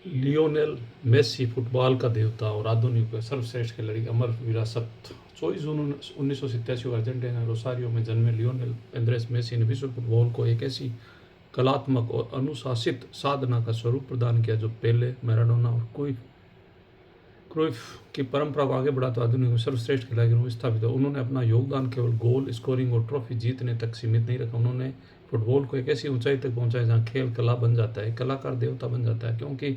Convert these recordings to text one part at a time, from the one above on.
Lionel Messi football का देवता और आधुनिक सर्वश्रेष्ठ खिलाड़ी की अमर विरासत। 24 जून 1987 को अर्जेंटीना रोसारियो में जन्मे लियोनेल एंड्रेस मेसी ने विश्व फुटबॉल को एक ऐसी कलात्मक और अनुशासित साधना का स्वरूप प्रदान किया जो पेले, मैराडोना और क्रोइफ की परंपरा को आगे बढ़ाते आधुनिक में सर्वश्रेष्ठ खिलाड़ी के रूप में स्थापित है। उन्होंने अपना योगदान केवल गोल स्कोरिंग और ट्रॉफी जीतने तक सीमित नहीं रखा। उन्होंने फुटबॉल को एक ऐसी ऊंचाई तक पहुंचाया जहां खेल कला बन जाता है, कलाकार देवता बन जाता है। क्योंकि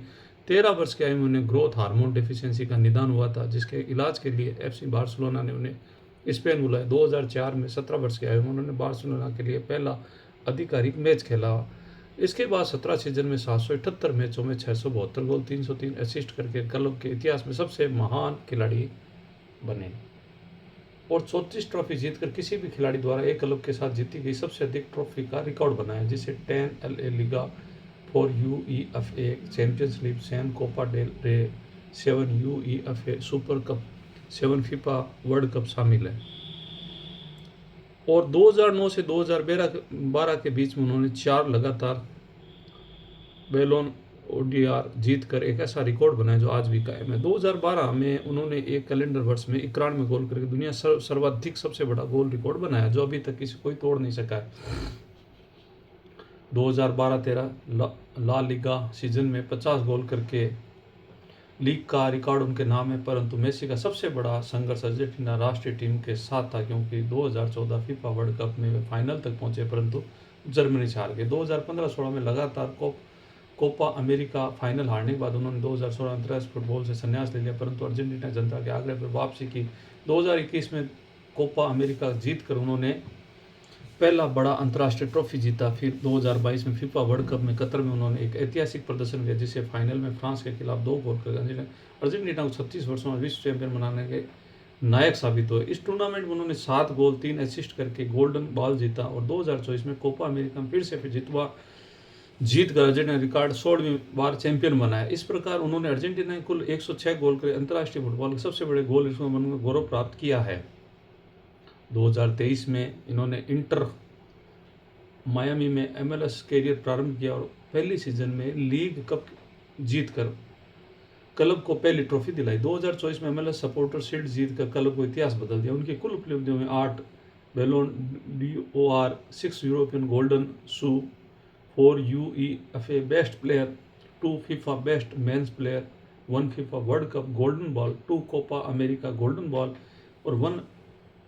13 वर्ष की आयु में उन्हें ग्रोथ हार्मोन डिफिशियंसी का निदान हुआ था, जिसके इलाज के लिए एफसी बार्सिलोना ने उन्हें स्पेन बुलाया। 2004 में 17 वर्ष की आयु में उन्होंने बार्सिलोना के लिए पहला आधिकारिक मैच खेला। इसके बाद 17 सीजन में 778 मैचों में 672 गोल, 303 असिस्ट करके क्लब के इतिहास में सबसे महान खिलाड़ी बने और 34 ट्रॉफी जीतकर किसी भी खिलाड़ी द्वारा एक क्लब के साथ जीती गई सबसे अधिक ट्रॉफी का रिकॉर्ड बनाया, जिसे 10 LA Liga, 4 UEFA Champions League, 7 Copa del Rey, 7 UEFA Super Cup, 7 FIFA World Cup शामिल है। और 2009 से 2012 के बीच में उन्होंने 4 लगातार बैलोन ODR जीतकर एक ऐसा रिकॉर्ड बनाया जो आज भी कायम है। 2012 में उन्होंने एक कैलेंडर वर्ष में 91 गोल करके दुनिया सर्वाधिक सबसे बड़ा गोल रिकॉर्ड बनाया, जो अभी तक किसी कोई तोड़ नहीं सका है। 2012-13 ला लीगा सीजन में 50 गोल करके लीग का रिकॉर्ड उनके नाम है, परंतु मेसी का सबसे बड़ा संघर्ष अर्जेंटीना राष्ट्रीय टीम के साथ था, क्योंकि 2014 फीफा वर्ल्ड कप में वे फाइनल तक पहुंचे परंतु जर्मनी से हार गए। 2015-16 में लगातार कोपा अमेरिका फाइनल हारने के बाद उन्होंने 2016 अंतर्राष्ट्रीय फुटबॉल से संन्यास ले लिया, परंतु अर्जेंटीना जनता के आग्रह पर वापसी की। 2021 में कोपा अमेरिका जीतकर उन्होंने पहला बड़ा अंतर्राष्ट्रीय ट्रॉफी जीता। फिर 2022 में फीफा वर्ल्ड कप में कतर में उन्होंने एक ऐतिहासिक प्रदर्शन किया, जिसे फाइनल में फ्रांस के खिलाफ 2 गोल कर अर्जेंटीना को 36 वर्षों में विश्व चैंपियन बनाने के नायक साबित हुए। इस टूर्नामेंट में उन्होंने 7 गोल 3 असिस्ट करके गोल्डन बॉल जीता और 2024 में कोपा अमेरिका में फिर से जीत कर अर्जेंटीना रिकॉर्ड 16वीं बार चैंपियन बनाया। इस प्रकार उन्होंने अर्जेंटीना ने कुल 106 गोल कर अंतर्राष्ट्रीय फुटबॉल के सबसे बड़े गोल बनकर गौरव प्राप्त किया है। 2023 में इन्होंने इंटर मायामी में MLS कैरियर प्रारंभ किया और पहली सीजन में लीग कप जीतकर क्लब को पहली ट्रॉफी दिलाई। 2024 में MLS सपोर्टर शील्ड जीतकर क्लब को इतिहास बदल दिया। उनकी कुल उपलब्धियों में 8 Ballon d'Or, 6 European golden shoe, 4 UEFA best player, 2 FIFA best men's player, 1 FIFA World Cup golden ball, 2 Copa America golden ball और 1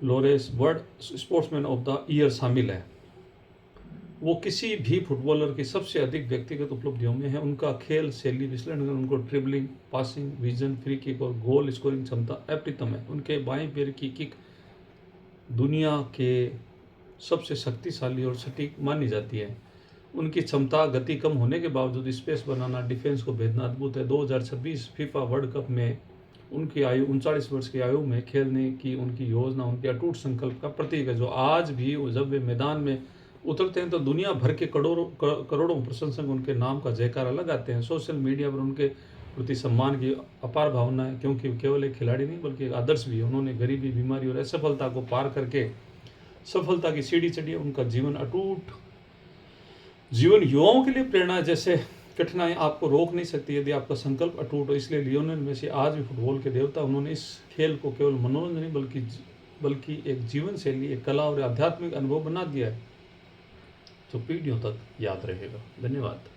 Laureus world sportsman of the year शामिल है। वो किसी भी फुटबॉलर की सबसे अधिक व्यक्तिगत उपलब्धियों में है। उनका खेल शैली विश्लेषण कर उनको dribbling, passing, vision, free kick और गोल स्कोरिंग क्षमता अप्रतिम है। उनके बाएं पैर की किक दुनिया के सबसे शक्तिशाली और सटीक मानी जाती है। उनकी क्षमता गति कम होने के बावजूद स्पेस बनाना, डिफेंस को भेजना अद्भुत है। 2026 फीफा वर्ल्ड कप में उनकी आयु 39 वर्ष की आयु में खेलने की उनकी योजना उनके अटूट संकल्प का प्रतीक है, जो आज भी जब वे मैदान में उतरते हैं तो दुनिया भर के करोड़ों प्रशंसक उनके नाम का जयकारा लगाते हैं। सोशल मीडिया पर उनके प्रति सम्मान की अपार भावना है, क्योंकि वो केवल एक खिलाड़ी नहीं बल्कि एक आदर्श भी है। उन्होंने गरीबी, बीमारी और असफलता को पार करके सफलता की सीढ़ी चढ़ी है। उनका जीवन अटूट जीवन युवाओं के लिए प्रेरणा है। जैसे कठिनाई आपको रोक नहीं सकती यदि आपका संकल्प अटूट हो। इसलिए लियोनेल मेसी आज भी फुटबॉल के देवता। उन्होंने इस खेल को केवल मनोरंजन नहीं बल्कि एक जीवन शैली, एक कला और आध्यात्मिक अनुभव बना दिया है जो पीढ़ियों तक याद रहेगा। धन्यवाद।